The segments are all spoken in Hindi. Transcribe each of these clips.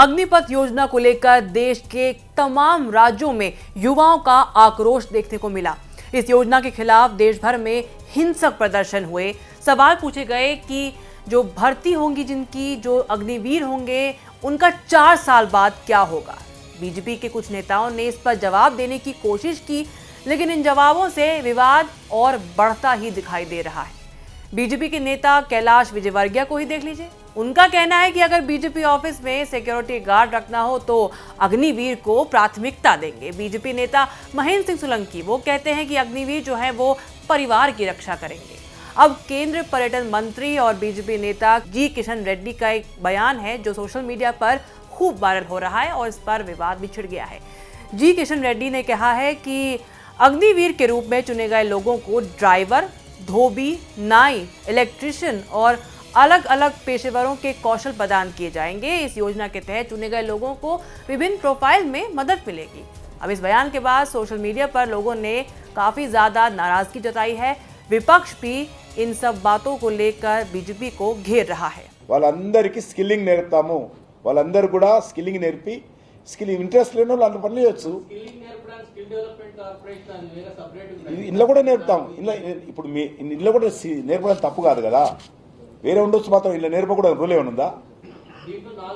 अग्निपथ योजना को लेकर देश के तमाम राज्यों में युवाओं का आक्रोश देखने को मिला। इस योजना के खिलाफ देश भर में हिंसक प्रदर्शन हुए। सवाल पूछे गए कि जो भर्ती होंगी, जिनकी जो अग्निवीर होंगे, उनका 4 साल बाद क्या होगा। बीजेपी के कुछ नेताओं ने इस पर जवाब देने की कोशिश की, लेकिन इन जवाबों से विवाद और बढ़ता ही दिखाई दे रहा है। बीजेपी के नेता कैलाश विजयवर्गीय को ही देख लीजिए। उनका कहना है कि अगर बीजेपी ऑफिस में सिक्योरिटी गार्ड रखना हो तो अग्निवीर को प्राथमिकता देंगे। बीजेपी नेता महेंद्र सिंह सोलंकी वो कहते हैं कि अग्निवीर जो है वो परिवार की रक्षा करेंगे। अब केंद्रीय पर्यटन मंत्री और बीजेपी नेता जी किशन रेड्डी का एक बयान है जो सोशल मीडिया पर खूब वायरल हो रहा है और इस पर विवाद भी छिड़ गया है। जी किशन रेड्डी ने कहा है कि अग्निवीर के रूप में चुने गए लोगों को ड्राइवर, धोबी, नाई, इलेक्ट्रिशियन और अलग अलग पेशेवरों के कौशल प्रदान किए जाएंगे। इस योजना के तहत चुने गए लोगों को विभिन्न प्रोफाइल में मदद मिलेगी। अब इस बयान के बाद सोशल मीडिया पर लोगों ने काफी ज्यादा नाराजगी जताई है। विपक्ष भी इन सब बातों को लेकर बीजेपी को घेर रहा है। వాళ్ళందరికీ స్కిల్లింగ్ నేర్పుతాము, వాళ్ళందరూ కూడా స్కిల్లింగ్ నేర్పి స్కిల్ ఇంట్రెస్ట్ లేని వాళ్ళు పనులు చేయొచ్చు. ఇంట్లో కూడా నేర్పుతాం. ఇప్పుడు మీ ఇంట్లో కూడా నేర్పడం తప్పు కాదు కదా, వేరే ఉండొచ్చు, మాత్రం ఇలా నేర్పకూడదు రూల్ ఏమైనా ఉందా?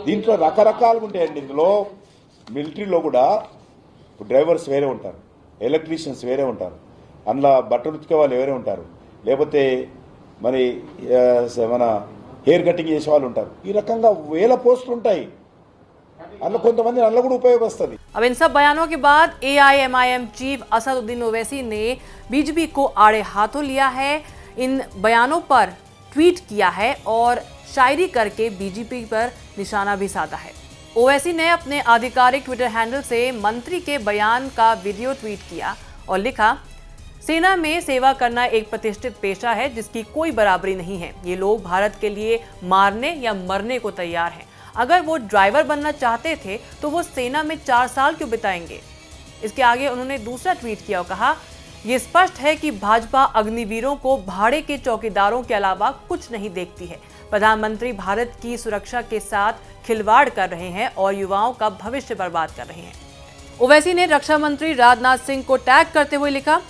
దీంట్లో రకరకాలుగా ఉంటాయండి. ఇందులో మిలిటరీలో కూడా డ్రైవర్స్ వేరే ఉంటారు, ఎలక్ట్రీషియన్స్ వేరే ఉంటారు, అందులో బట్టలు ఉతికే వాళ్ళు వేరే ఉంటారు, లేకపోతే మరి మన హెయిర్ కటింగ్ చేసే వాళ్ళు ఉంటారు. ఈ రకంగా వేల పోస్టులు ఉంటాయి. అందులో కొంతమంది అందులో కూడా ఉపయోగపడుతుంది. अब इन सब बयानों के बाद AIMIM चीफ असदुद्दीन ओवैसी ने बीजेपी को आड़े हाथों लिया है। इन बयानों पर ट्वीट किया है और शायरी करके बीजेपी पर निशाना भी साधा है। ओवैसी ने अपने आधिकारिक ट्विटर हैंडल से मंत्री के बयान का वीडियो ट्वीट किया और लिखा, सेना में सेवा करना एक प्रतिष्ठित पेशा है जिसकी कोई बराबरी नहीं है। ये लोग भारत के लिए मारने या मरने को तैयार हैं। अगर वो ड्राइवर बनना चाहते थे तो वो सेना में 4 साल क्यों बिताएंगे। इसके आगे उन्होंने दूसरा ट्वीट किया और कहा, ये स्पष्ट है कि भाजपा अग्निवीरों को भाड़े के चौकीदारों के अलावा कुछ नहीं देखती है। प्रधानमंत्री भारत की सुरक्षा के साथ खिलवाड़ कर रहे हैं और युवाओं का भविष्य बर्बाद कर रहे हैं। ओवैसी ने रक्षा मंत्री राजनाथ सिंह को टैग करते हुए लिखा,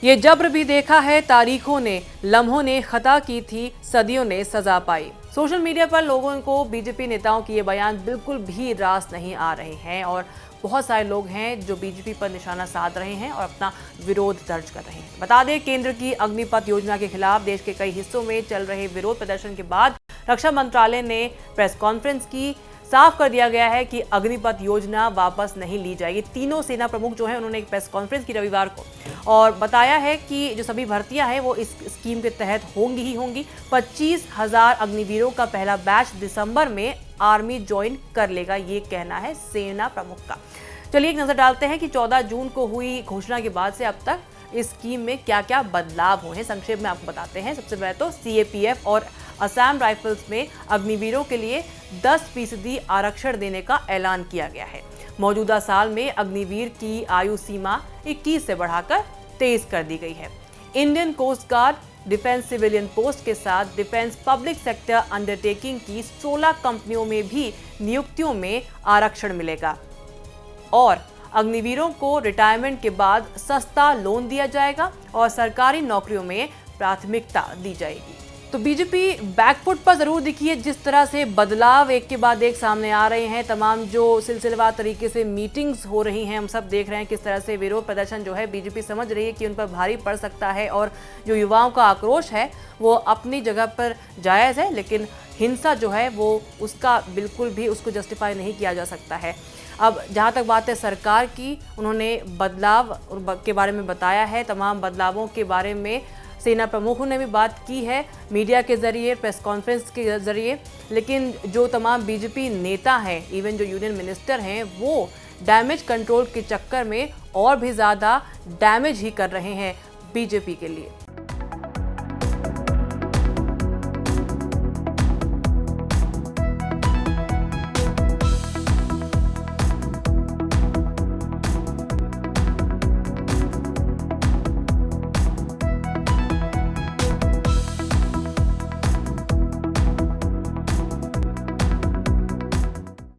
ये जब्र भी देखा है तारीखों ने, लम्हों ने खता की थी, सदियों ने सजा पाई। सोशल मीडिया पर लोगों को बीजेपी नेताओं की ये बयान बिल्कुल भी रास नहीं आ रहे हैं और बहुत सारे लोग हैं जो बीजेपी पर निशाना साध रहे हैं और अपना विरोध दर्ज कर रहे हैं। बता दें, केंद्र की अग्निपथ योजना के खिलाफ देश के कई हिस्सों में चल रहे विरोध प्रदर्शन के बाद रक्षा मंत्रालय ने प्रेस कॉन्फ्रेंस की। साफ कर दिया गया है कि अग्निपथ योजना वापस नहीं ली जाएगी। तीनों सेना प्रमुख जो है उन्होंने एक प्रेस कॉन्फ्रेंस की रविवार को और बताया है कि जो सभी भर्तियां हैं वो इस स्कीम के तहत होंगी ही होंगी। 25,000 अग्निवीरों का पहला बैच दिसंबर में आर्मी ज्वाइन कर लेगा, ये कहना है सेना प्रमुख का। चलिए एक नजर डालते हैं कि 14 जून को हुई घोषणा के बाद से अब तक इस स्कीम में क्या क्या बदलाव हुए हैं। संक्षेप में आपको बताते हैं। सबसे पहले तो CAPF और असम राइफल्स में अग्निवीरों के लिए 10% आरक्षण देने का ऐलान किया गया है। मौजूदा साल में अग्निवीर की आयु सीमा 21 से बढ़ाकर 23 कर दी गई है। Indian coast guard, defence civilian post के साथ डिफेंस पब्लिक सेक्टर अंडरटेकिंग की 16 कंपनियों में भी नियुक्तियों में आरक्षण मिलेगा और अग्निवीरों को रिटायरमेंट के बाद सस्ता लोन दिया जाएगा और सरकारी नौकरियों में प्राथमिकता दी जाएगी। तो बीजेपी बैकफुट पर जरूर दिखी है। जिस तरह से बदलाव एक के बाद एक सामने आ रहे हैं, तमाम जो सिलसिलेवार तरीके से मीटिंग्स हो रही हैं, हम सब देख रहे हैं किस तरह से विरोध प्रदर्शन जो है बीजेपी समझ रही है कि उन पर भारी पड़ सकता है और जो युवाओं का आक्रोश है वो अपनी जगह पर जायज़ है, लेकिन हिंसा जो है वो उसका बिल्कुल भी उसको जस्टिफाई नहीं किया जा सकता है। अब जहाँ तक बात है सरकार की, उन्होंने बदलाव के बारे में बताया है। तमाम बदलावों के बारे में सेना प्रमुखों ने भी बात की है मीडिया के जरिए, प्रेस कॉन्फ्रेंस के जरिए, लेकिन जो तमाम बीजेपी नेता हैं, इवन जो यूनियन मिनिस्टर हैं, वो डैमेज कंट्रोल के चक्कर में और भी ज़्यादा डैमेज ही कर रहे हैं बीजेपी के लिए।